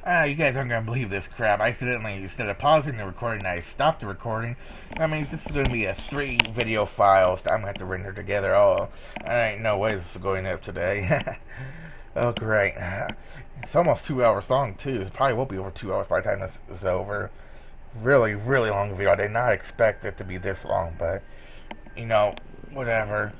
You guys aren't gonna believe this crap. I accidentally, instead of pausing the recording, I stopped the recording. That means this is gonna be a 3 video files that I'm gonna have to render together. Oh, I ain't no way this is going up today. Oh, great. It's almost 2 hours long, too. It probably will be over 2 hours by the time this is over. Really, really long video. I did not expect it to be this long, but, you know, whatever.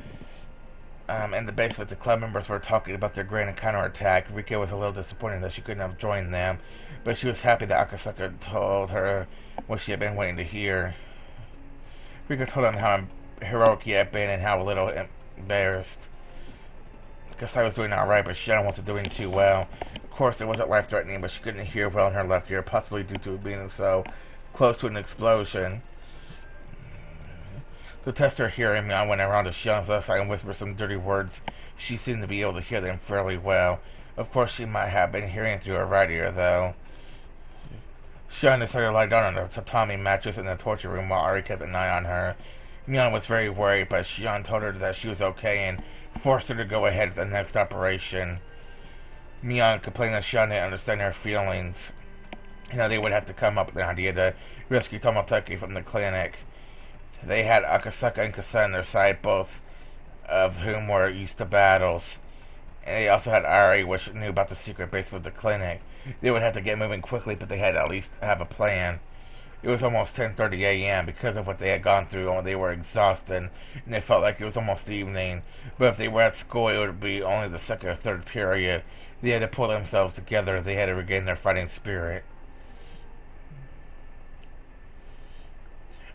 In the basement, the club members were talking about their grand counterattack. Rika was a little disappointed that she couldn't have joined them, but she was happy that Akasaka told her what she had been waiting to hear. Rika told him how heroic he had been and how little embarrassed. Kasai was doing alright, but Shion wasn't doing too well. Of course, it wasn't life-threatening, but she couldn't hear well in her left ear, possibly due to being so close to an explosion. To test her hearing, I went around to Shion's left side and whispered some dirty words. She seemed to be able to hear them fairly well. Of course, she might have been hearing through her right ear, though. Shion decided to lie down on the tatami mattress in the torture room while Ari kept an eye on her. Mion was very worried, but Shion told her that she was okay and forced her to go ahead with the next operation. Mion complained that Shion didn't understand her feelings. They would have to come up with an idea to rescue Tomotechi from the clinic. They had Akasaka and Kasa on their side, both of whom were used to battles. And they also had Ari, which knew about the secret base of the clinic. They would have to get moving quickly, but they had to at least have a plan. It was almost 10:30 a.m. Because of what they had gone through, and they were exhausted, and they felt like it was almost evening. But if they were at school, it would be only the second or third period. They had to pull themselves together. They had to regain their fighting spirit.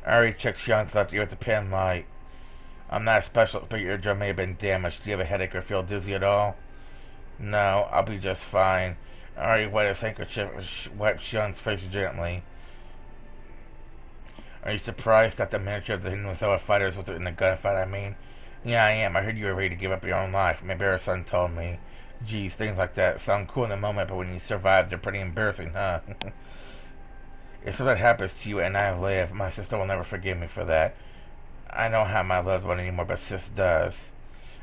Ari checked Shion's left ear with the pen light. I'm not a specialist, but your eardrum may have been damaged. Do you have a headache or feel dizzy at all? No, I'll be just fine. Ari wet his handkerchief and wiped Shion's face gently. Are you surprised that the manager of the Hinozawa fighters was in a gunfight, Yeah, I am. I heard you were ready to give up your own life. My bearer son told me. Geez, things like that sound cool in the moment, but when you survive, they're pretty embarrassing, huh? If something happens to you and I live, my sister will never forgive me for that. I don't have my loved one anymore, but Sis does.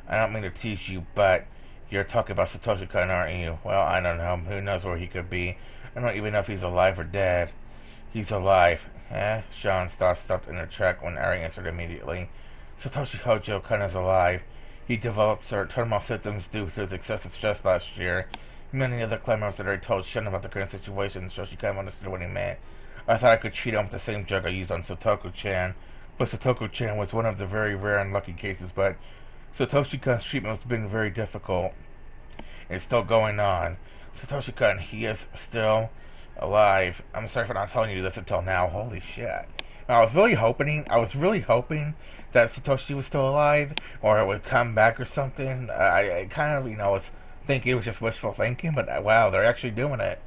I don't mean to tease you, but you're talking about Satoshi-kun, aren't you? Well, I don't know. Who knows where he could be? I don't even know if he's alive or dead. He's alive. Sean's thoughts stopped in their track when Ari answered immediately. Satoshi Hojo-kun is alive. He developed terminal symptoms due to his excessive stress last year. Many other climbers had already told Shun about the current situation, so she kind of understood what he meant. I thought I could treat him with the same drug I used on Satoku-chan, but Satoku-chan was one of the very rare and lucky cases, but Satoshi-kun's treatment has been very difficult. It's still going on. Satoshi-kun, he is still alive. I'm sorry for not telling you this until now. Holy shit. I was really hoping that Satoshi was still alive, or it would come back or something. I kind of, was thinking it was just wishful thinking, but wow, they're actually doing it.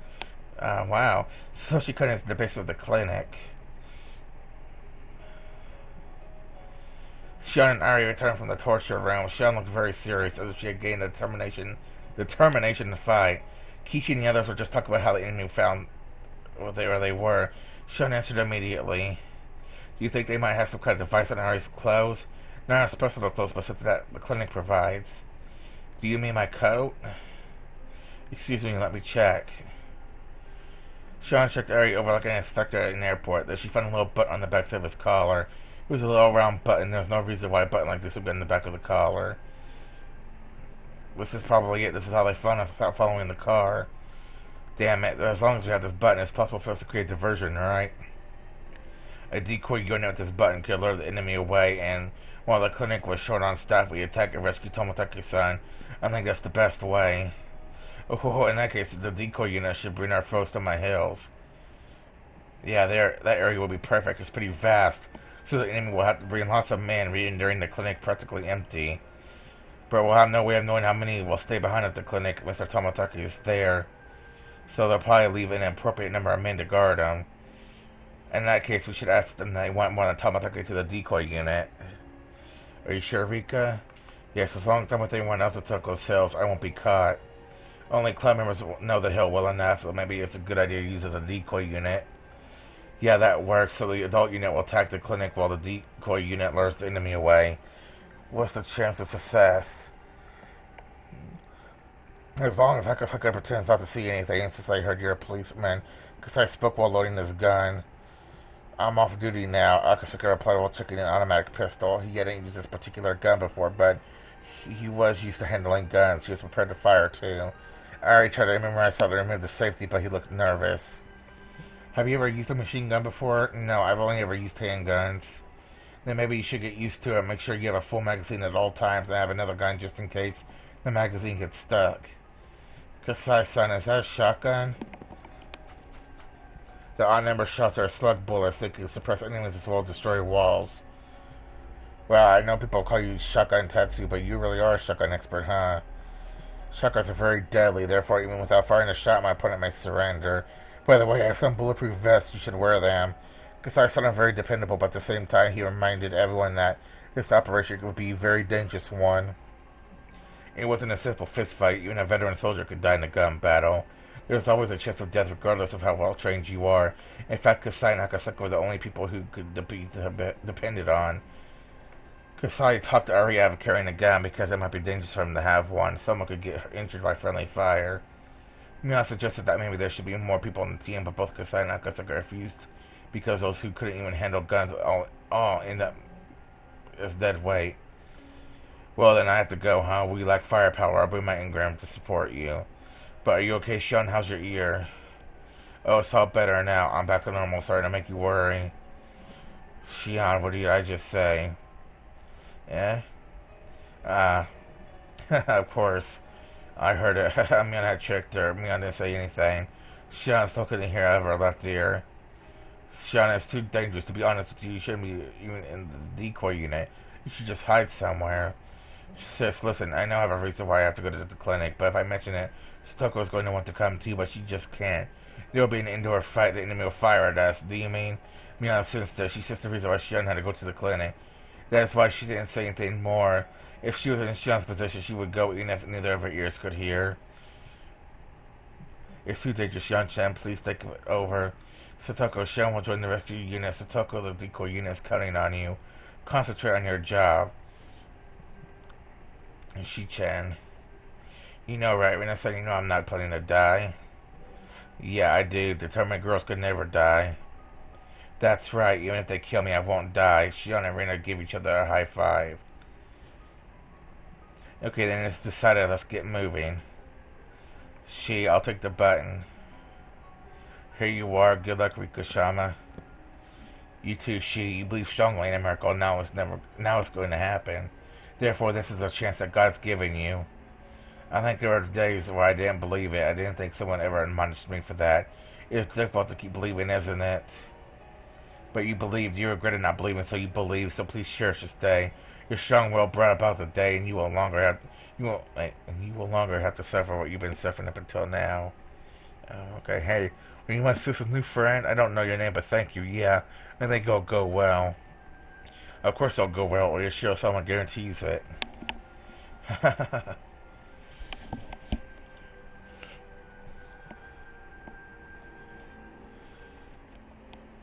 Wow. Satoshi-kun is the base of the clinic. Shion and Ari returned from the torture room. Shion looked very serious, as if she had gained the determination to fight. Kichi and the others were just talking about how the enemy found where they were. Shion answered immediately. Do you think they might have some kind of device on Ari's clothes? Not his personal clothes, but something that the clinic provides. Do you mean my coat? Excuse me, let me check. Sean checked Ari over like an inspector at an airport. Then she found a little button on the back of his collar. It was a little round button. There was no reason why a button like this would be on the back of the collar. This is probably it. This is how they found us without following the car. Damn it. As long as we have this button, it's possible for us to create diversion, right? A decoy unit with this button could lure the enemy away, and while the clinic was short on staff, we attack and rescue Tomotechi-san. I think that's the best way. Oh, in that case, the decoy unit should bring our foes to my hills. Yeah, that area will be perfect. It's pretty vast, so the enemy will have to bring lots of men, rendering the clinic practically empty. But we'll have no way of knowing how many will stay behind at the clinic. Mr. Tomotechi is there, so they'll probably leave an appropriate number of men to guard him. In that case, we should ask them if they want more than Tomotechi to the decoy unit. Are you sure, Rika? Yes, as long as I'm with anyone else at Toko's hills, I won't be caught. Only club members know the hill well enough, so maybe it's a good idea to use as a decoy unit. Yeah, that works, so the adult unit will attack the clinic while the decoy unit lures the enemy away. What's the chance of success? As long as Hakasaka pretends not to see anything since I heard you're a policeman, because I spoke while loading this gun. I'm off duty now. Akasaka replied while checking an automatic pistol. He hadn't used this particular gun before, but he was used to handling guns. He was prepared to fire, too. I already tried to memorize how to remove the safety, but he looked nervous. Have you ever used a machine gun before? No, I've only ever used handguns. Then maybe you should get used to it. Make sure you have a full magazine at all times and have another gun just in case the magazine gets stuck. Kasai-san, is that a shotgun? The odd-number shots are slug bullets that can suppress enemies as well as destroy walls. Well, I know people call you Shotgun Tatsu, but you really are a shotgun expert, huh? Shotguns are very deadly, therefore even without firing a shot, my opponent may surrender. By the way, I have some bulletproof vests, you should wear them. Kasai sounded very dependable, but at the same time he reminded everyone that this operation would be a very dangerous one. It wasn't a simple fistfight, even a veteran soldier could die in a gun battle. There's always a chance of death regardless of how well trained you are. In fact, Kasai and Akasaka were the only people who could be depended on. Kasai talked Ari out of carrying a gun because it might be dangerous for him to have one. Someone could get injured by friendly fire. Mia suggested that maybe there should be more people on the team, but both Kasai and Akasaka refused because those who couldn't even handle guns all end up as dead weight. Well, then I have to go, huh? We lack firepower. I'll bring my engram to support you. But are you okay, Sean? How's your ear? Oh, it's all better now. I'm back to normal. Sorry to make you worry. Shion, what did I just say? Eh? Of course. I heard it. Mian had tricked her. Mian didn't say anything. Shion still couldn't hear out of her left ear. Shion, it's too dangerous. To be honest with you, you shouldn't be even in the decoy unit. You should just hide somewhere. Sis, listen, I know I have a reason why I have to go to the clinic, but if I mention it, Stoko is going to want to come too, but she just can't. There will be an indoor fight, the enemy will fire at us. Do you mean? Mian sensed she says the reason why Shion had to go to the clinic. That's why she didn't say anything more. If she was in Shion's position, she would go even if neither of her ears could hear. It's too dangerous, Shion-chan. Please take it over. Satoko, Shion will join the rescue unit. Satoko, the decoy unit, is counting on you. Concentrate on your job. Shi-chan. You know, right? When I said, you know, I'm not planning to die. Yeah, I do. Determined girls could never die. That's right. Even if they kill me, I won't die. Shion and Rena give each other a high five. Okay, then it's decided. Let's get moving. I'll take the button. Here you are. Good luck, Rikushama. You too, You believe strongly in a miracle. Now it's going to happen. Therefore, this is a chance that God's given you. I think there are days where I didn't believe it. I didn't think someone ever admonished me for that. It's difficult to keep believing, isn't it? But you believed. You regretted not believing, so you believe. So please cherish this day. Your strong will brought about the day, and you will longer have to suffer what you've been suffering up until now. Okay, hey, are you my sister's new friend? I don't know your name, but thank you. Yeah, I think it'll go well. Of course it'll go well, or you're sure someone guarantees it.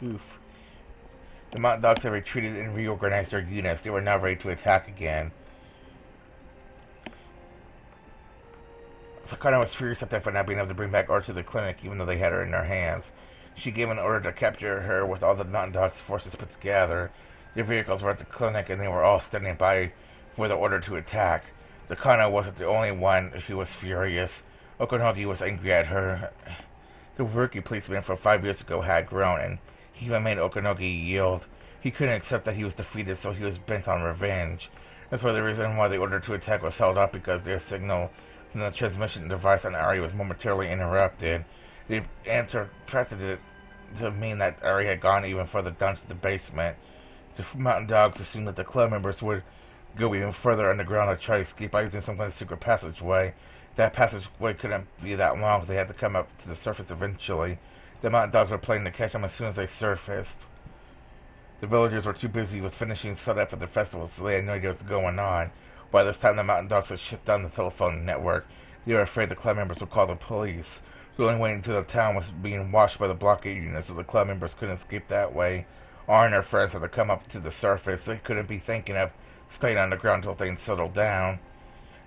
Oof. The mountain dogs had retreated and reorganized their units. They were now ready to attack again. Sakana was furious at them for not being able to bring back Art to the clinic, even though they had her in their hands. She gave an order to capture her with all the mountain dogs' forces put together. Their vehicles were at the clinic, and they were all standing by for the order to attack. Sakana wasn't the only one who was furious. Okonogi was angry at her. The rookie policeman from 5 years ago had grown, and he even made Okonogi yield. He couldn't accept that he was defeated, so he was bent on revenge. That's why the reason why the order to attack was held up, because their signal from the transmission device on Ari was momentarily interrupted. They interpreted it to mean that Ari had gone even further down to the basement. The mountain dogs assumed that the club members would go even further underground to try to escape by using some kind of secret passageway. That passageway couldn't be that long, because they had to come up to the surface eventually. The mountain dogs were planning to catch them as soon as they surfaced. The villagers were too busy with finishing setup for the festival, so they had no idea what was going on. By this time, the mountain dogs had shut down the telephone network. They were afraid the club members would call the police. The only way into the town was being washed by the blockade unit, so the club members couldn't escape that way. R and her friends had to come up to the surface. They couldn't be thinking of staying underground until things settled down.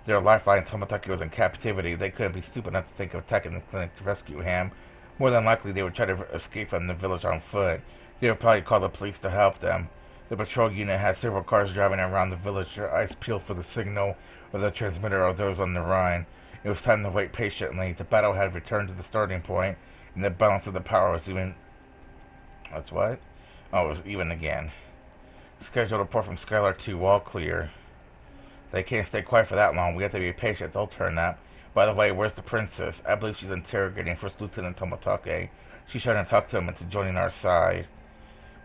Their lifeline, Tomotaki, was in captivity. They couldn't be stupid enough to think of attacking the clinic to rescue him. More than likely, they would try to escape from the village on foot. They would probably call the police to help them. The patrol unit had several cars driving around the village, their eyes peeled for the signal of the transmitter or those on the run. It was time to wait patiently. The battle had returned to the starting point, and the balance of the power was even... That's what? Oh, it was even again. Scheduled report from Skylar 2, all clear. They can't stay quiet for that long. We have to be patient. They'll turn up. By the way, where's the princess? I believe she's interrogating First Lieutenant Tomotage. She's trying to talk to him into joining our side.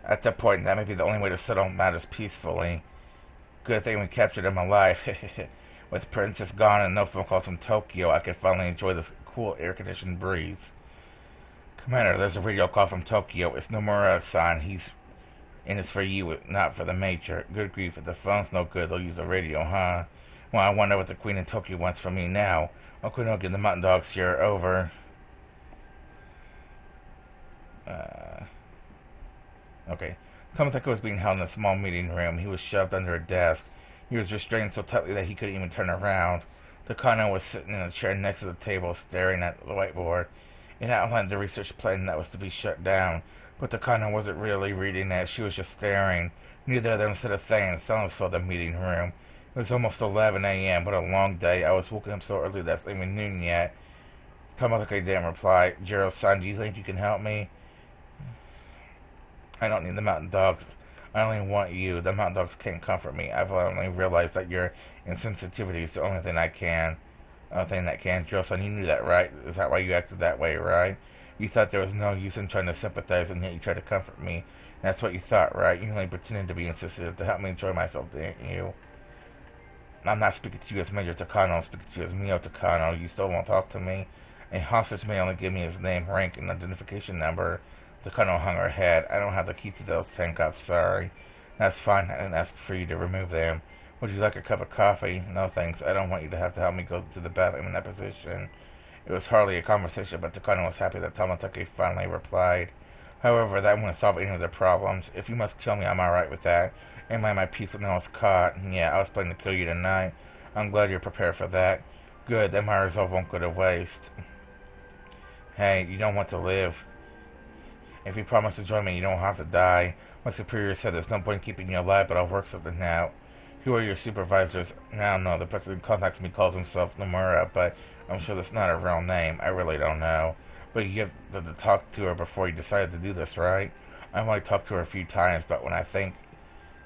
At that point, that may be the only way to settle matters peacefully. Good thing we captured him alive. With the princess gone and no phone calls from Tokyo, I can finally enjoy this cool air-conditioned breeze. Commander, there's a radio call from Tokyo. It's Nomura-san. And it's for you, not for the Major. Good grief, if the phone's no good, they'll use the radio, huh? Well, I wonder what the Queen of Tokyo wants from me now. Okunogi and the Mountain Dogs here, over. Okay. Tomotaki was being held in a small meeting room. He was shoved under a desk. He was restrained so tightly that he couldn't even turn around. Takano was sitting in a chair next to the table, staring at the whiteboard. It outlined the research plan that was to be shut down. But Takano wasn't really reading it. She was just staring. Neither of them said a thing. Silence filled the meeting room. It was almost 11 a.m. What a long day. I was woken up so early that it's not even noon yet. Tomotaki didn't reply. Jiro-san, do you think you can help me? I don't need the Mountain Dogs. I only want you. The Mountain Dogs can't comfort me. I've only realized that your insensitivity is the only thing that can. Jiro-san, you knew that, right? Is that why you acted that way, right? You thought there was no use in trying to sympathize, and yet you tried to comfort me. That's what you thought, right? You only pretended to be insensitive to help me enjoy myself, didn't you? I'm not speaking to you as Major Takano. I'm speaking to you as Mio Takano. You still won't talk to me? A hostage may only give me his name, rank, and identification number. Takano hung her head. I don't have the key to those handcuffs, sorry. That's fine. I didn't ask for you to remove them. Would you like a cup of coffee? No, thanks. I don't want you to have to help me go to the bathroom in that position. It was hardly a conversation, but Takano was happy that Tomotaki finally replied. However, that wouldn't solve any of their problems. If you must kill me, I'm alright with that. And my peace when I was caught. Yeah, I was planning to kill you tonight. I'm glad you're prepared for that. Good, then my resolve won't go to waste. Hey, you don't want to live. If you promise to join me, you don't have to die. My superior said there's no point in keeping you alive, but I'll work something out. Who are your supervisors? I don't know. The person who contacts me calls himself Nomura, but I'm sure that's not a real name. I really don't know. But you get to talk to her before you decided to do this, right? I've only talked to her a few times, but when I think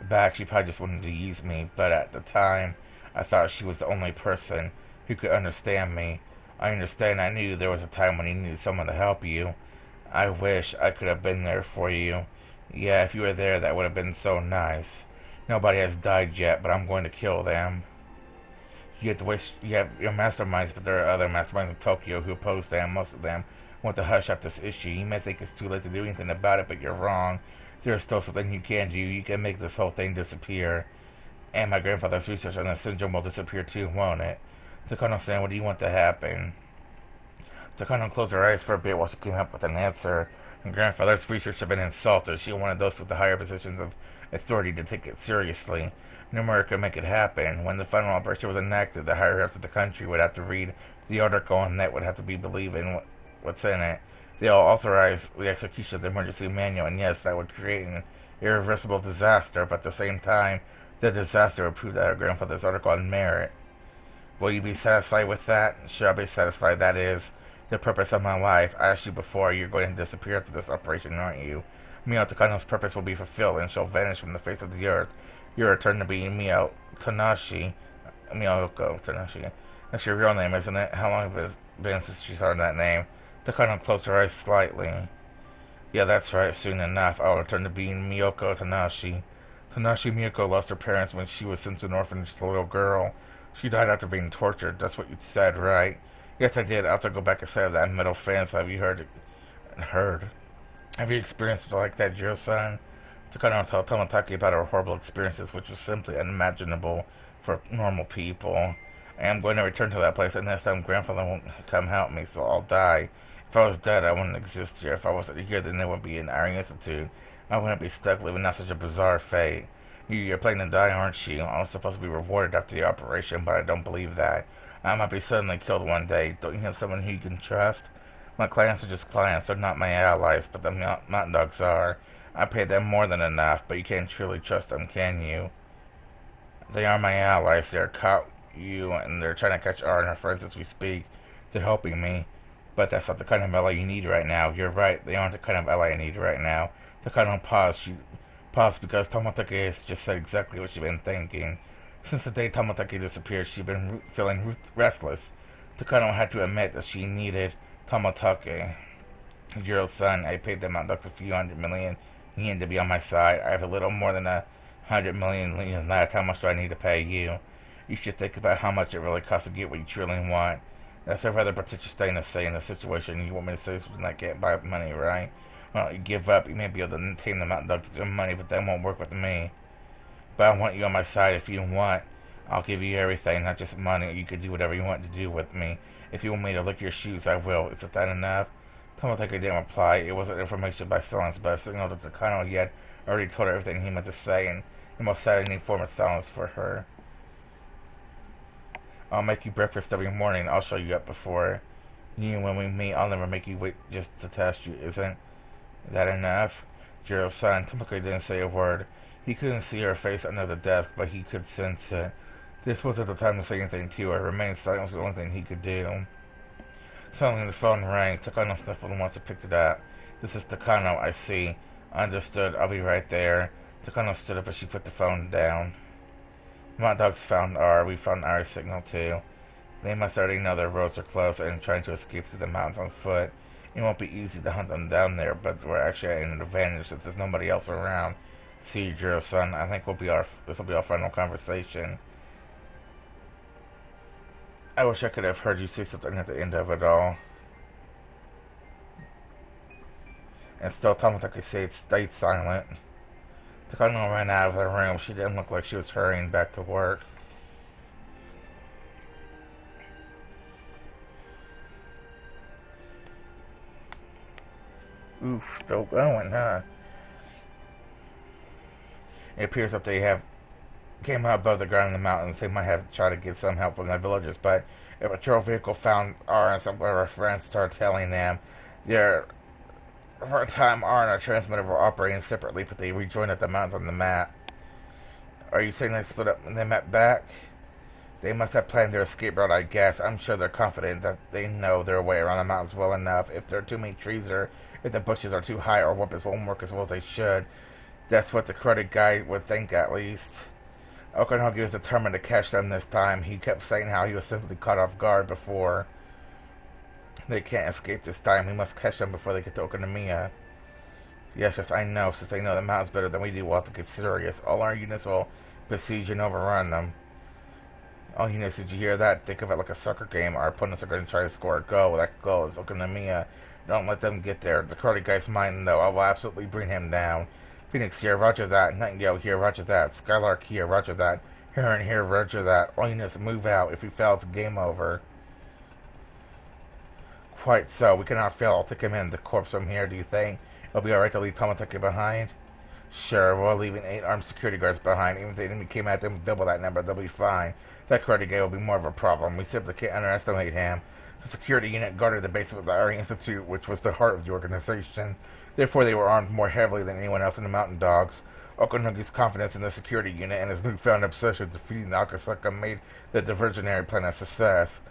back, she probably just wanted to use me. But at the time, I thought she was the only person who could understand me. I understand. I knew there was a time when you needed someone to help you. I wish I could have been there for you. Yeah, if you were there, that would have been so nice. Nobody has died yet, but I'm going to kill them. You have your masterminds, but there are other masterminds in Tokyo who oppose them. Most of them want to hush up this issue. You may think it's too late to do anything about it, but you're wrong. There's still something you can do. You can make this whole thing disappear. And my grandfather's research on the syndrome will disappear too, won't it? Takano-san, what do you want to happen? Takano closed her eyes for a bit while she came up with an answer. Her grandfather's research had been insulted. She wanted those with the higher positions of authority to take it seriously. Nomura could make it happen. When the final operation was enacted, the higher-ups of the country would have to read the article, and that would have to be believed in what's in it. They all authorized the execution of the emergency manual, and yes, that would create an irreversible disaster, but at the same time, the disaster would prove that her grandfather's article had merit. Will you be satisfied with that? Sure, I'll be satisfied. That is the purpose of my life. I asked you before, you're going to disappear after this operation, aren't you? Mio Takano's purpose will be fulfilled, and she'll vanish from the face of the earth. Your return to be Mio Tanashi. Miyoko Tanashi. That's your real name, isn't it? How long has it been since she started that name? Takano closed her eyes slightly. Yeah, that's right. Soon enough, I'll return to being Miyoko Tanashi. Tanashi Miyoko lost her parents when she was sent to an orphanage as a little girl. She died after being tortured. That's what you said, right? Yes, I did. I'll have to go back inside of that metal fence. Have you heard? Have you experienced like that, Jiro-san? Takano told Tomotaki about her horrible experiences, which was simply unimaginable for normal people. I am going to return to that place, and this time grandfather won't come help me, so I'll die. If I was dead, I wouldn't exist here. If I wasn't here, then there wouldn't be an Iron Institute. I wouldn't be stuck living out such a bizarre fate. You're planning to die, aren't you? I was supposed to be rewarded after the operation, but I don't believe that. I might be suddenly killed one day. Don't you have someone who you can trust? My clients are just clients. They're not my allies, but the mountain dogs are. I pay them more than enough, but you can't truly trust them, can you? They are my allies. They're caught you, and they're trying to catch R and her friends as we speak. They're helping me. But that's not the kind of ally you need right now. You're right. They aren't the kind of ally I need right now. Takano paused. She paused because Tomotage has just said exactly what she'd been thinking. Since the day Tomotage disappeared, she'd been feeling restless. Takano had to admit that she needed Tomotage. Jiro's son, I paid them out a few $100 million yen to be on my side. I have a little more than $100 million left. How much do I need to pay you? You should think about how much it really costs to get what you truly want. That's a rather pretentious thing to say in this situation. You want me to say something I can't buy with money, right? Well, you give up. You may be able to tame the mountain dogs to money, but that won't work with me. But I want you on my side if you want. I'll give you everything, not just money. You can do whatever you want to do with me. If you want me to lick your shoes, I will. Isn't that enough? Tomotage didn't reply. It wasn't information by silence, but a signal that Takano had already told her everything he meant to say, and the most saddening form of silence for her. I'll make you breakfast every morning. I'll show you up before you. When we meet, I'll never make you wait just to test you. Isn't that enough? Jiro's son, Tomotage didn't say a word. He couldn't see her face under the desk, but he could sense it. This wasn't the time to say anything to her. Remain silent was the only thing he could do. Suddenly the phone rang. Takano sniffled and once he picked it up. This is Takano, I see. Understood. I'll be right there. Takano stood up as she put the phone down. The mountain dogs found R. We found R's signal too. They must already know their roads are closed and trying to escape through the mountains on foot. It won't be easy to hunt them down there, but we're actually at an advantage since there's nobody else around. See, Jiro son, I think this will be our final conversation. I wish I could have heard you say something at the end of it all. And still Tomotage stayed silent. Takano ran out of the room. She didn't look like she was hurrying back to work. Oof, still going, huh? It appears that they have came out above the ground in the mountains. They might have tried to get some help from the villagers, but a patrol vehicle found R and some of our friends started telling them for a time R and our transmitter were operating separately, but they rejoined at the mountains on the map. Are you saying they split up and they met back? They must have planned their escape route, I guess. I'm sure they're confident that they know their way around the mountains well enough. If there are too many trees or if the bushes are too high or weapons won't work as well as they should. That's what the credit guy would think, at least. Okanogi was determined to catch them this time. He kept saying how he was simply caught off guard before. They can't escape this time. We must catch them before they get to Okonomiya. Yes, I know. Since they know the mountains better than we do, we'll have to get serious. All our units will besiege and overrun them. All units, did you hear that? Think of it like a soccer game. Our opponents are going to try to score a goal. That goal is Okonomiya. Don't let them get there. The karate guy's mine, though. I will absolutely bring him down. Phoenix here, roger that. Nightingale here, roger that. Skylark here, roger that. Heron here, roger that. All units move out. If we fail, it's game over. Quite so. We cannot fail. I'll take him in. The corpse from here, do you think? It'll be alright to leave Tomotage behind? Sure, we're leaving 8 armed security guards behind. Even if the enemy came at them with double that number, they'll be fine. That karate guy will be more of a problem. We simply can't underestimate him. The security unit guarded the base of the Ari Institute, which was the heart of the organization. Therefore, they were armed more heavily than anyone else in the Mountain Dogs. Okanogi's confidence in the security unit and his newfound obsession with defeating the Akasaka made the diversionary plan a success.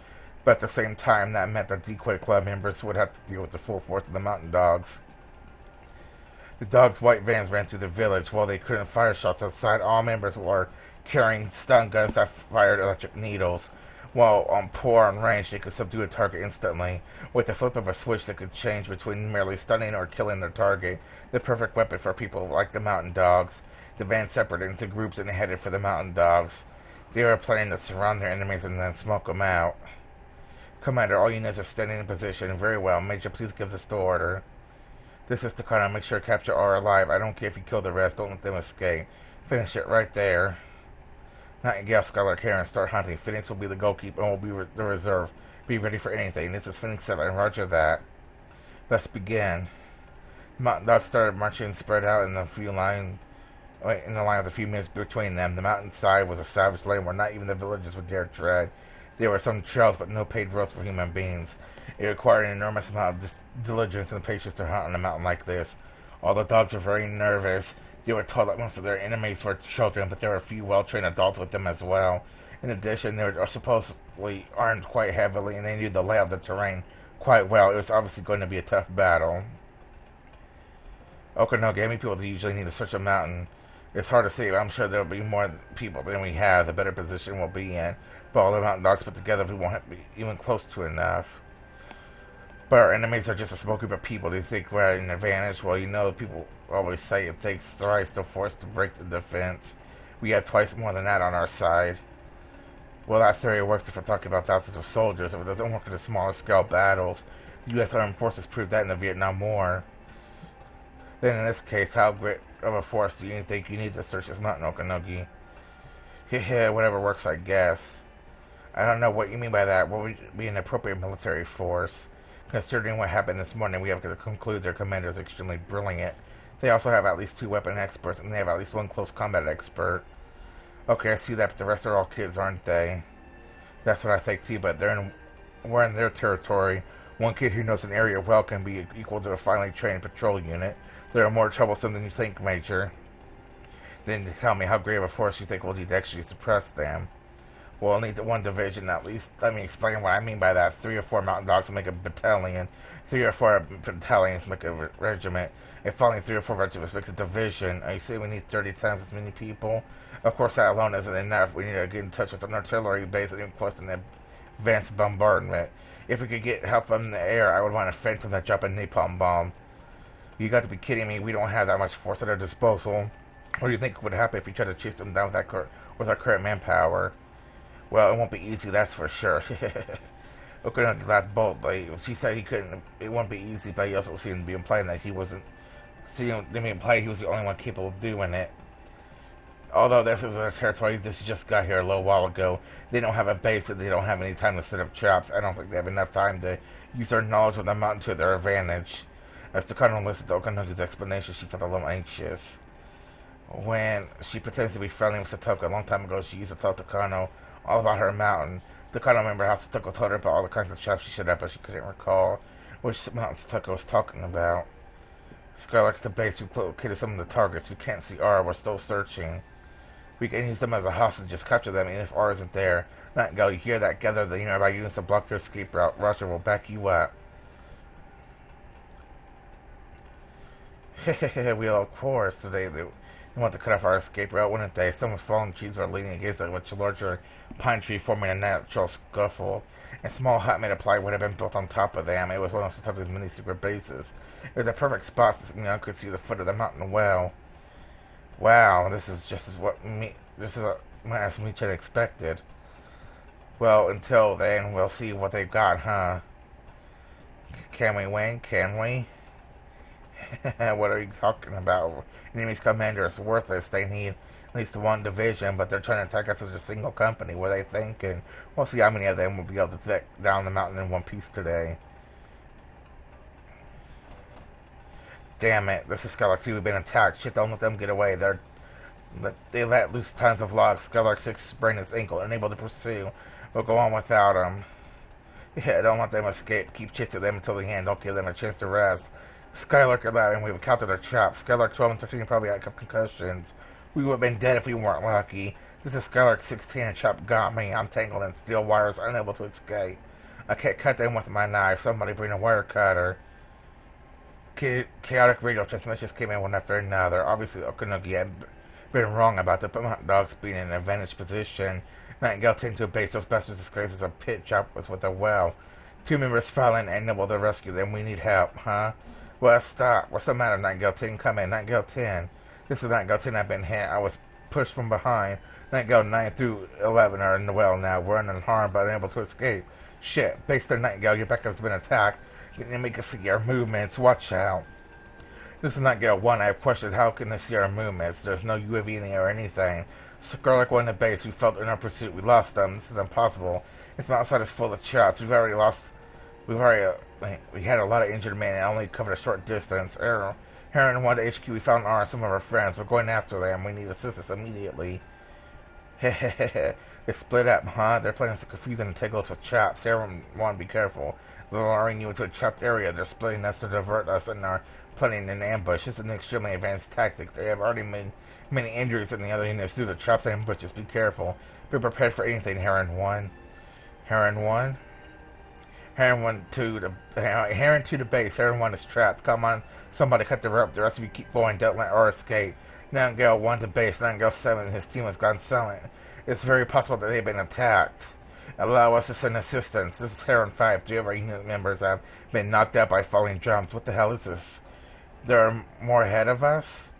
But at the same time, that meant that decoy club members would have to deal with the full force of the Mountain Dogs. The dogs' white vans ran through the village. While they couldn't fire shots outside, all members were carrying stun guns that fired electric needles. While on poor on range, they could subdue a target instantly. With the flip of a switch, they could change between merely stunning or killing their target. The perfect weapon for people like the Mountain Dogs. The van separated into groups and headed for the Mountain Dogs. They were planning to surround their enemies and then smoke them out. Commander, all units are standing in position. Very well. Major, please give this the order. This is Takano. Make sure to capture R alive. I don't care if you kill the rest. Don't let them escape. Finish it right there. Nightingale, Skylark, Heron, start hunting. Phoenix will be the goalkeeper and will be the reserve. Be ready for anything. This is Phoenix 7. Roger that. Let's begin. The Mountain Dogs started marching, spread out in the few line in the line with a few minutes between them. The mountainside was a savage land where not even the villagers would dare tread. There were some trails, but no paved roads for human beings. It required an enormous amount of diligence and patience to hunt on a mountain like this. All the dogs were very nervous. They were told that most of their enemies were children, but there were a few well-trained adults with them as well. In addition, they were supposedly armed quite heavily, and they knew the layout of the terrain quite well. It was obviously going to be a tough battle. Okanogi, how many people do you usually need to search a mountain? It's hard to say, but I'm sure there will be more people than we have. The better position we'll be in. But all the mountain dogs put together, we won't be even close to enough. But our enemies are just a small group of people. Do you think we're at an advantage? Well, you know, people always say it takes thrice to force to break the defense. We have twice more than that on our side. Well, that theory works if we're talking about thousands of soldiers. If it doesn't work in the smaller scale battles, the U.S. Armed Forces proved that in the Vietnam War. Then in this case, how great of a force do you think you need to search this mountain, Okanogi? Whatever works, I guess. I don't know what you mean by that. What would be an appropriate military force? Considering what happened this morning, we have to conclude their commander is extremely brilliant. They also have at least 2 weapon experts, and they have at least 1 close combat expert. Okay, I see that, but the rest are all kids, aren't they? That's what I think too, but we're in their territory. One kid who knows an area well can be equal to a finely trained patrol unit. They are more troublesome than you think, Major. Then tell me how great of a force you think we'll need to actually suppress them. We'll need 1 division at least. Let me explain what I mean by that. 3 or 4 mountain dogs make a battalion. 3 or 4 battalions make a regiment. And finally 3 or 4 regiments makes a division. Are you saying we need 30 times as many people? Of course, that alone isn't enough. We need to get in touch with an artillery base and request an advanced bombardment. If we could get help from the air, I would want a Phantom to drop a napalm bomb. You got to be kidding me. We don't have that much force at our disposal. What do you think would happen if we tried to chase them down with our current manpower? Well, it won't be easy, that's for sure. Okanogi laughed boldly. She said it wouldn't be easy, but he also seemed to be implying that he was the only one capable of doing it. Although this is their territory, this just got here a little while ago. They don't have a base and they don't have any time to set up traps. I don't think they have enough time to use their knowledge of the mountain to their advantage. As Takano listened to Okanogi's explanation, she felt a little anxious. When she pretends to be friendly with Satoka, a long time ago she used to tell Takano all about her mountain. Takano remembered how Satoko told her about all the kinds of traps she set up, but she couldn't recall which mountain Satoko was talking about. Skylark at the base, we located some of the targets. We can't see R, we're still searching. We can use them as a hostage, just capture them, even if R isn't there. Nightingale, you hear that? Gather the nearby units to block their escape route. Roger will back you up. Well, of course, today they want to cut off our escape route, wouldn't they? Some fallen trees were leaning against a much larger pine tree, forming a natural scuffle. A small hut made of plywood would have been built on top of them. It was one of Satoku's many secret bases. It was a perfect spot so Mignon could see the foot of the mountain well. Wow, this is what Michan expected. Well, until then, we'll see what they've got, huh? Can we win? Can we? What are you talking about? Enemy's commander is worthless. They need at least 1 division, but they're trying to attack us as a single company. What are they thinking? We'll see how many of them will be able to take down the mountain in one piece today. Damn it, this is Skylark 2. We've been attacked. Shit, don't let them get away. They let loose tons of logs. Skylark 6 sprained his ankle, unable to pursue. We'll go on without him. Yeah, don't let them escape. Keep chasing them until the end. Don't give them a chance to rest. Skylark 11, we've encountered our traps. Skylark 12 and 13 probably had concussions. We would have been dead if we weren't lucky. This is Skylark 16, and Chop got me. I'm tangled in steel wires, unable to escape. I can't cut them with my knife. Somebody bring a wire cutter. Chaotic radio transmissions came in one after another. Obviously, Okanogi had been wrong about the mountain dogs being in an advantaged position. Nightingale taken to a base. Those bastards disguised as a pit. Chop was with a well. 2 members fallen and unable to rescue them. We need help, huh? Well, stop. What's the matter, Nightingale 10? Come in. Nightingale 10. This is Nightingale 10. I've been hit. I was pushed from behind. Nightingale 9 through 11 are in the well now. We're unharmed but unable to escape. Shit. Base there, Nightingale. Your backup's been attacked. Didn't make us see our movements. Watch out. This is Nightingale 1. I have questioned how can they see our movements. There's no UAV in the air or anything. Skylark 1 in the base. We felt in our pursuit. We lost them. This is impossible. This mountainside is full of traps. We've already We had a lot of injured men and only covered a short distance. Heron 1 to HQ, we found R and some of our friends. We're going after them. We need assistance immediately. Hehehe. They split up, huh? They're planning to confuse and take us with chops. Heron 1, be careful. They're luring you into a chopped area. They're splitting us to divert us and are planning an ambush. This is an extremely advanced tactic. They have already made many injuries in the other units due to chops and ambushes. Be careful. Be prepared for anything, Heron 1. Heron 1? Heron 2 to base. Heron 1 is trapped. Come on, somebody cut the rope. The rest of you keep going. Don't let or escape. Nightingale 1 to base. Nightingale 7. His team has gone silent. It's very possible that they've been attacked. Allow us to send assistance. This is Heron 5. 3 of our unit members have been knocked out by falling jumps. What the hell is this? There are more ahead of us?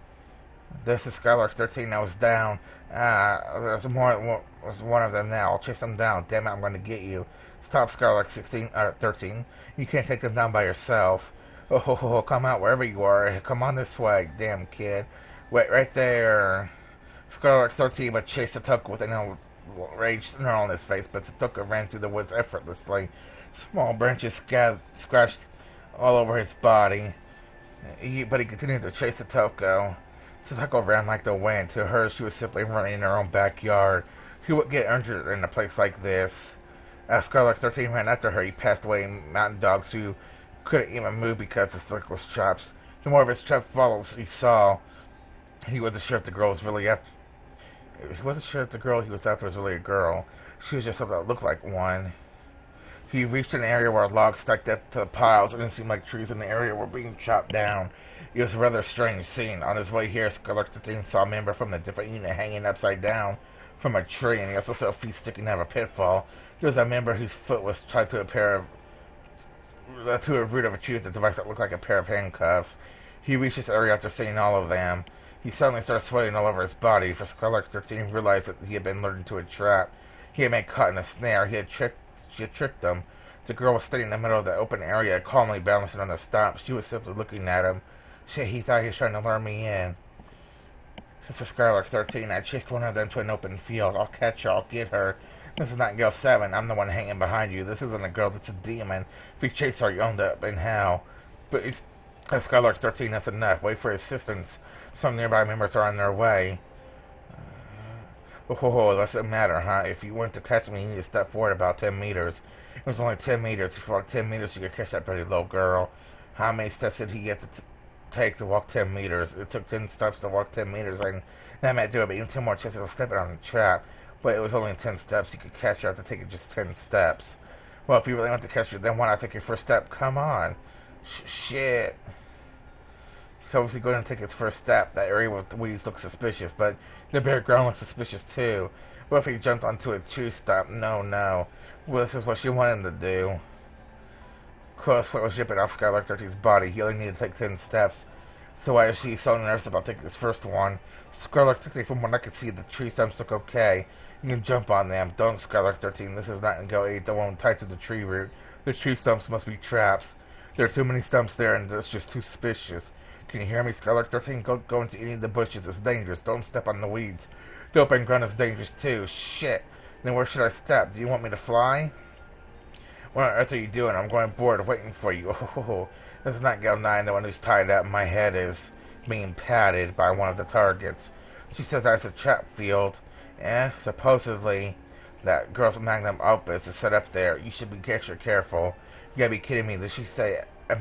This is Skylark 13. I was down. There's more. There's one of them now. I'll chase them down. Damn it, I'm going to get you. Stop, Skylark 13. You can't take them down by yourself. Oh, come out wherever you are. Come on this way. Damn, kid. Wait, right there. Skylark 13 would chase Satoka with an enraged snarl on his face, but Satoka ran through the woods effortlessly. Small branches scratched all over his body. But he continued to chase Satoka. Satoka ran like the wind. To her, she was simply running in her own backyard. Who would get injured in a place like this? As Skylark 13 ran after her, he passed away mountain dogs who couldn't even move because the circle's chops. The more of his trap follows he saw, he wasn't sure if the girl was really after. He wasn't sure if the girl he was after was really a girl. She was just something that looked like one. He reached an area where logs stacked up to the piles, and it seemed like trees in the area were being chopped down. It was a rather strange scene. On his way here, Skylark 13 saw a member from a different unit hanging upside down from a tree, and he also saw feet sticking out of a pitfall. There was a member whose foot was tied to a root of a tree with a device that looked like a pair of handcuffs. He reached this area after seeing all of them. He suddenly started sweating all over his body, for Skylark 13 realized that he had been lured into a trap. He had been caught in a snare. She had tricked him. The girl was standing in the middle of the open area, calmly balancing on a stump. She was simply looking at him. He thought he was trying to lure me in. This is Skylark 13. I chased one of them to an open field. I'll catch her. I'll get her. This is not Girl 7. I'm the one hanging behind you. This isn't a girl. That's a demon. If you chase her, you end up in hell. But it's Skylark 13. That's enough. Wait for assistance. Some nearby members are on their way. Doesn't matter, huh? If you want to catch me, you need to step forward about 10 meters. It was only 10 meters. If you walk 10 meters, you could catch that pretty little girl. How many steps did he get to take to walk 10 meters? It took 10 steps to walk 10 meters, and that might do it, but even 10 more chances of stepping on the trap. But it was only 10 steps. You could catch her after taking just 10 steps. Well, if you really want to catch her, then why not take your first step? Come on. Shit. He's obviously going to take its first step. That area with the weeds looks suspicious, but the bare ground looks suspicious too. What if he jumped onto a tree stump? No. Well, this is what she wanted him to do. Crow's foot was ripping off Skylark 13's body. He only needed to take 10 steps. So why is she so nervous about taking this first one? Skylark 13, from what I could see, the tree stumps look okay. You can jump on them. Don't, Skylark 13. This is not in Ch.8, the one tied to the tree root. The tree stumps must be traps. There are too many stumps there, and it's just too suspicious. Can you hear me, Skylark 13? Go into any of the bushes. It's dangerous. Don't step on the weeds. The open ground is dangerous, too. Shit. Then where should I step? Do you want me to fly? What on earth are you doing? I'm going bored waiting for you. This is not Gal 9, the one who's tied up. My head is being patted by one of the targets. She says that's a trap field. Supposedly that girl's magnum opus is set up there. You should be extra careful. You gotta be kidding me. Did she say a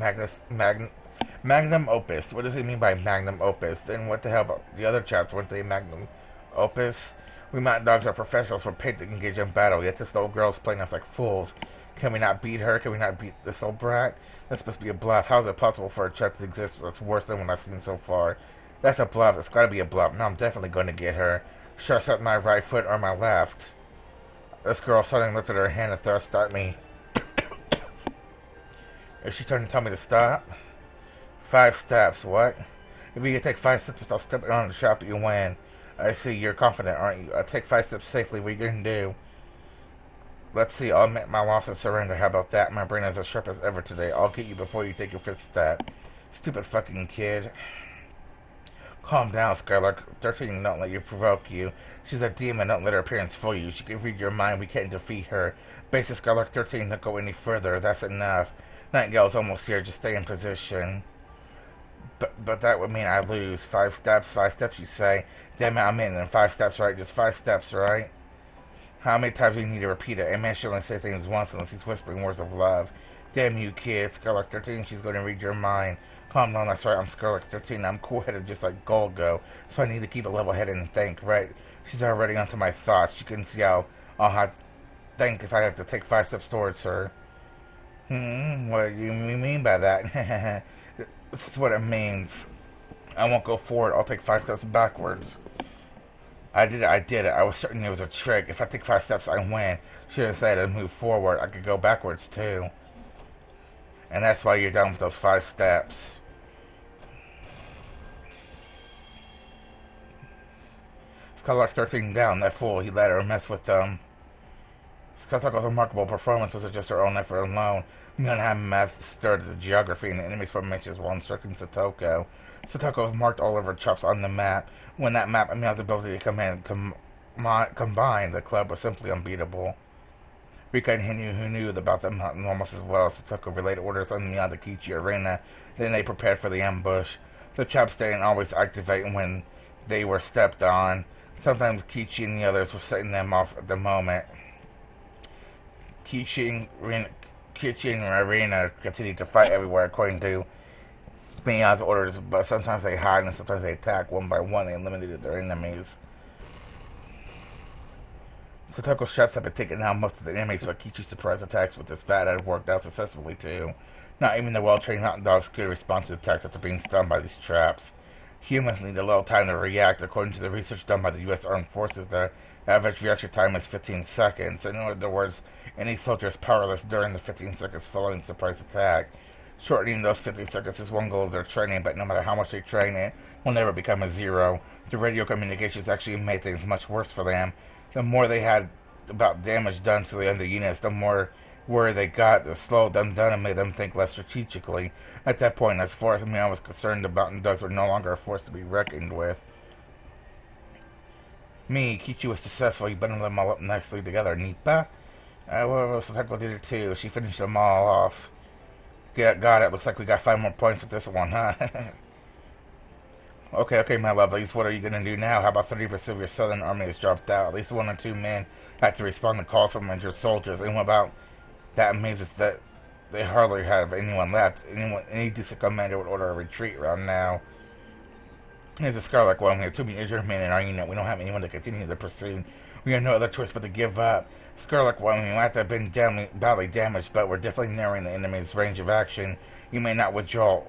magnum opus? What does it mean by magnum opus? Then what the hell about the other chaps? Weren't they magnum opus? We mountain dogs are professionals. We're paid to engage in battle. Yet this little girl's playing us like fools. Can we not beat her? Can we not beat this old brat? That's supposed to be a bluff. How is it possible for a chap to exist that's worse than what I've seen so far? That's a bluff. It's gotta be a bluff. No, I'm definitely going to get her. Sharks at my right foot or my left. This girl suddenly lifted her hand and thrust at me. Is she trying to tell me to stop? 5 steps, what? If you can take 5 steps without stepping on the shop, you win. I see, you're confident, aren't you? I'll take 5 steps safely. What are you going to do? Let's see, I'll admit my loss and surrender. How about that? My brain is as sharp as ever today. I'll get you before you take your 5th step. Stupid fucking kid. Calm down, Skylark 13. Don't let you provoke you. She's a demon. Don't let her appearance fool you. She can read your mind. We can't defeat her. Basis Skylark 13. Don't go any further. That's enough. Nightingale's almost here. Just stay in position. But that would mean I lose. 5 steps, 5 steps, you say. Damn it, I'm in 5 steps, right? Just 5 steps, right? How many times do you need to repeat it? A man should only say things once unless he's whispering words of love. Damn you, kid. Scarlet 13, she's going to read your mind. Calm down, that's right, I'm Scarlet 13. I'm cool-headed just like Golgo, so I need to keep a level-headed and think, right? She's already onto my thoughts. She can see how I'll have to think if I have to take 5 steps towards her. What do you mean by that? This is what it means. I won't go forward, I'll take 5 steps backwards. I did it. I was certain it was a trick. If I take 5 steps, I win. She didn't say to move forward. I could go backwards, too. And that's why you're done with those 5 steps. Skylark 13 down. That fool, he let her mess with them. Satoko's remarkable performance was just her own effort alone. Mion had mastered the geography and the enemy's formations while instructing Satoko. Satoko marked all of her chops on the map. When that map and Mion's ability to combine, the club was simply unbeatable. Rika and Hinu, who knew about the mountain almost as well as Satoko, relayed orders on Mion to Kichi Arena. Then they prepared for the ambush. The chops didn't always activate when they were stepped on. Sometimes Kichi and the others were setting them off at the moment. Kichi and Arena continued to fight everywhere according to Mion's orders, but sometimes they hide and sometimes they attack. One by one, they eliminated their enemies. Satoko's traps had been taking out most of the enemies, but Kichi's surprise attacks with this bat had worked out successfully too. Not even the well-trained mountain dogs could respond to attacks after being stunned by these traps. Humans need a little time to react. According to the research done by the U.S. Armed Forces, the average reaction time is 15 seconds. In other words, any soldier is powerless during the 15 seconds following the surprise attack. Shortening those 15 seconds is one goal of their training, but no matter how much they train it, will never become a zero. The radio communications actually made things much worse for them. The more they had about damage done to the other units, the more worried they got. The slowed them down and made them think less strategically. At that point, as far as I was concerned, the mountain dogs were no longer a force to be reckoned with. Kichi was successful. He bundled them all up nicely together. Nipa? Well, Satoko did it too. She finished them all off. Yeah, got it. Looks like we got 5 more points with this one, huh? Okay, my lovelies. What are you gonna do now? How about 30% of your southern army has dropped out? At least 1 or 2 men had to respond to calls from injured soldiers. And what about that means is that they hardly have anyone left. Any decent commander would order a retreat around now. Here's a Scarlet one. We have 2 injured men in our unit. We don't have anyone to continue the pursuit. We have no other choice but to give up. Scarlet one, we might have been badly damaged, but we're definitely narrowing the enemy's range of action. You may not withdraw.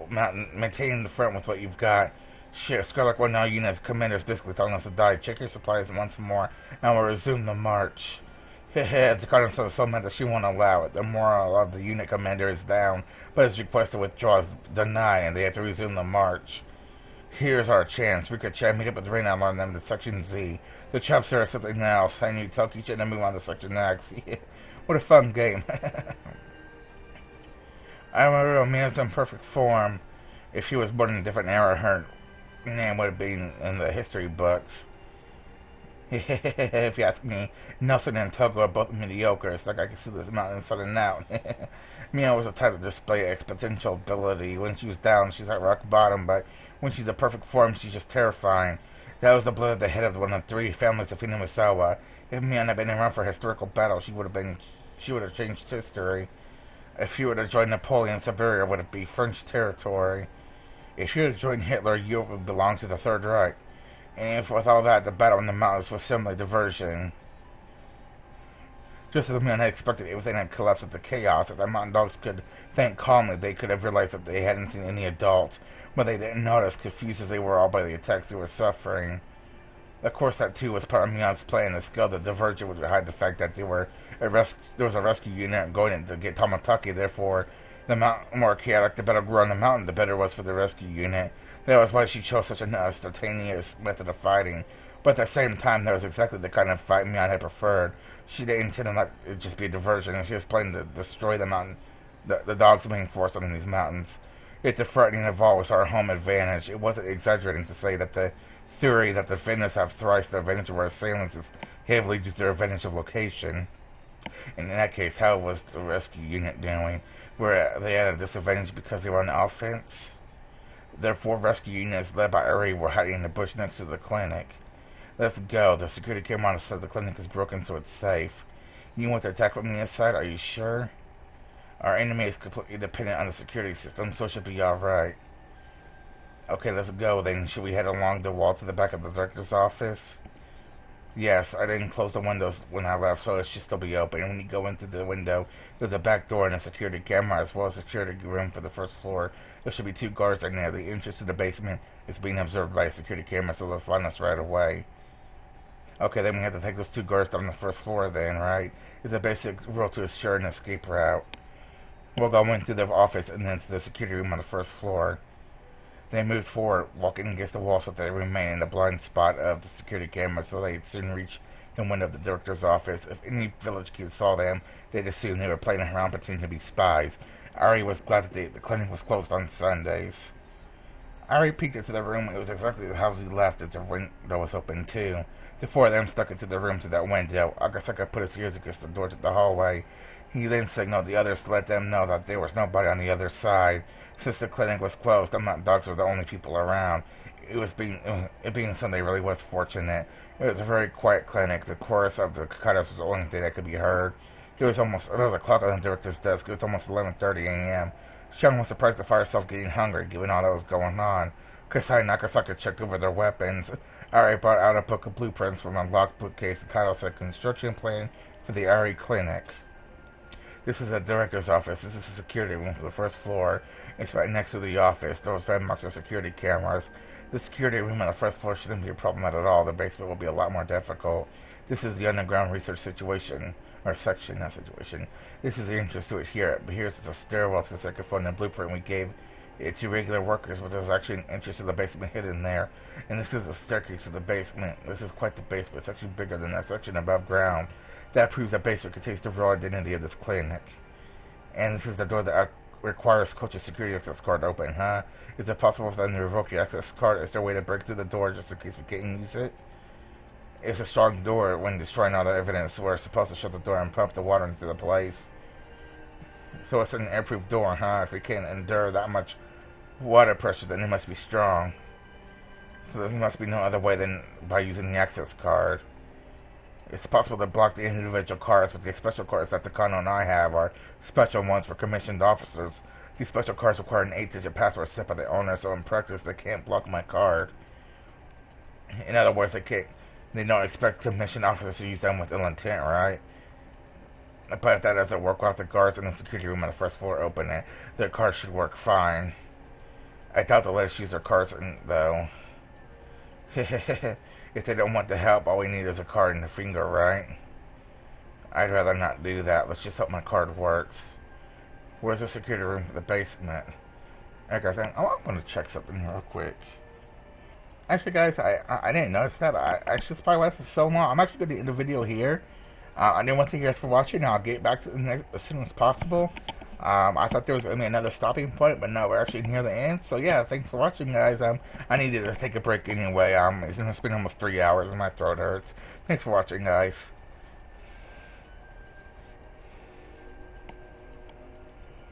Maintain the front with what you've got. Shit, Scarlet one, now unit's commander's basically telling us to die. Check your supplies once more, and we'll resume the march. The Cardinal said so meant that she won't allow it. The morale of the unit commander is down, but his request to withdraw is denied, and they have to resume the march. Here's our chance. Rika-chan, meet up with Reina and learn them to Section Z. The chops there are something else. I need to tell Kichi and move on to Section X. What a fun game. I remember Mia's in perfect form. If she was born in a different era, her name would have been in the history books. If you ask me, Nelson and Togo are both mediocre. It's like I can see this mountain inside and out. Mia was the type to display exponential ability. When she was down, she's at rock bottom, but when she's in perfect form, she's just terrifying. That was the blood of the head of one of the 3 families of Hinamisawa. If Mia had been around for a historical battle, she would have changed history. If she would have joined Napoleon, Siberia would have been French territory. If she would have joined Hitler, Europe would belong to the Third Reich. And if with all that, the battle in the mountains was simply diversion. Just as the men had expected, it was in a collapse of the chaos. If the mountain dogs could think calmly, they could have realized that they hadn't seen any adults, but they didn't notice, confused as they were all by the attacks they were suffering. Of course, that too was part of Mion's plan. The skill that diverged would hide the fact that there was a rescue unit going in to get Tomatake. Therefore, the more chaotic the battle grew on the mountain, the better it was for the rescue unit. That was why she chose such an instantaneous method of fighting. But at the same time, that was exactly the kind of fight Mion had preferred. She didn't intend to let it just be a diversion, and she was planning to destroy the mountain, the dog's main force on these mountains. Yet the frightening of all was our home advantage. It wasn't exaggerating to say that the theory that the defenders have thrice the advantage of our assailants is heavily due to their advantage of location. And in that case, how was the rescue unit doing? were they at a disadvantage because they were on offense. Their 4 rescue units, led by Uri, were hiding in the bush next to the clinic. Let's go. The security camera says the clinic is broken, so it's safe. You want to attack from the inside? Are you sure? Our enemy is completely dependent on the security system, so it should be alright. Okay, let's go then. Should we head along the wall to the back of the director's office? Yes, I didn't close the windows when I left, so it should still be open. And when you go into the window, there's a back door and a security camera, as well as a security room for the first floor. There should be 2 guards in there. The entrance to the basement is being observed by a security camera, so they'll find us right away. Okay, then we have to take those 2 guards down the first floor then, right? It's a basic rule to assure an escape route. We'll go into the office and then to the security room on the first floor. They moved forward, walking against the wall so that they remain in the blind spot of the security camera so they'd soon reach the window of the director's office. If any village kids saw them, they'd assume they were playing around pretending to be spies. Ari was glad that the clinic was closed on Sundays. Ari peeked into the room. It was exactly how he left it. The window was open too. The 4 of them stuck into the room to that window. I guess I could put his ears against the door to the hallway. He then signaled the others to let them know that there was nobody on the other side. Since the clinic was closed, I'm not dogs were the only people around. It being Sunday really was fortunate. It was a very quiet clinic. The chorus of the cicadas was the only thing that could be heard. There was a clock on the director's desk. It was almost 11:30 a.m. Sean was surprised to find herself getting hungry, given all that was going on. Kasai and Nakasaka checked over their weapons. Ari brought out a book of blueprints from a locked bookcase. The title said Construction Plan for the Ari Clinic. This is the director's office. This is the security room for the first floor. It's right next to the office. Those red marks are security cameras. The security room on the first floor shouldn't be a problem at all. The basement will be a lot more difficult. This is the underground research situation. Or section, not situation. This is the entrance to it here. But here's the stairwell to the second floor, and the blueprint we gave it to regular workers, but there's actually an entrance to the basement hidden there. And this is a staircase to the basement. This is quite the basement. It's actually bigger than that section above ground. That proves that basement contains the real identity of this clinic. And this is the door that requires Coach's security access card to open, huh? Is it possible for them to revoke your access card? Is there a way to break through the door just in case we can't use it? It's a strong door. When destroying all the evidence, we're supposed to shut the door and pump the water into the place. So it's an airproof door, huh? If we can't endure that much water pressure, then it must be strong. So there must be no other way than by using the access card. It's possible to block the individual cards, but the special cards that the Kano and I have are special ones for commissioned officers. These special cards require an 8-digit password set by the owner, so in practice they can't block my card. In other words, they don't expect commissioned officers to use them with ill intent, right? But if that doesn't work, we'll have the guards in the security room on the first floor open it. Their cards should work fine. I doubt they'll let us use their cards, though. If they don't want the help, all we need is a card and a finger, right? I'd rather not do that. Let's just hope my card works. Where's the security room for the basement? Okay, guys, I'm going to check something real quick. Actually, guys, I didn't notice that. Actually, it's probably lasted so long. I'm actually going to end the video here. I didn't want to thank you guys for watching. I'll get back to it as soon as possible. I thought there was going to be another stopping point, but no, we're actually near the end. So yeah, thanks for watching, guys. I needed to take a break anyway. It's been almost 3 hours and my throat hurts. Thanks for watching, guys.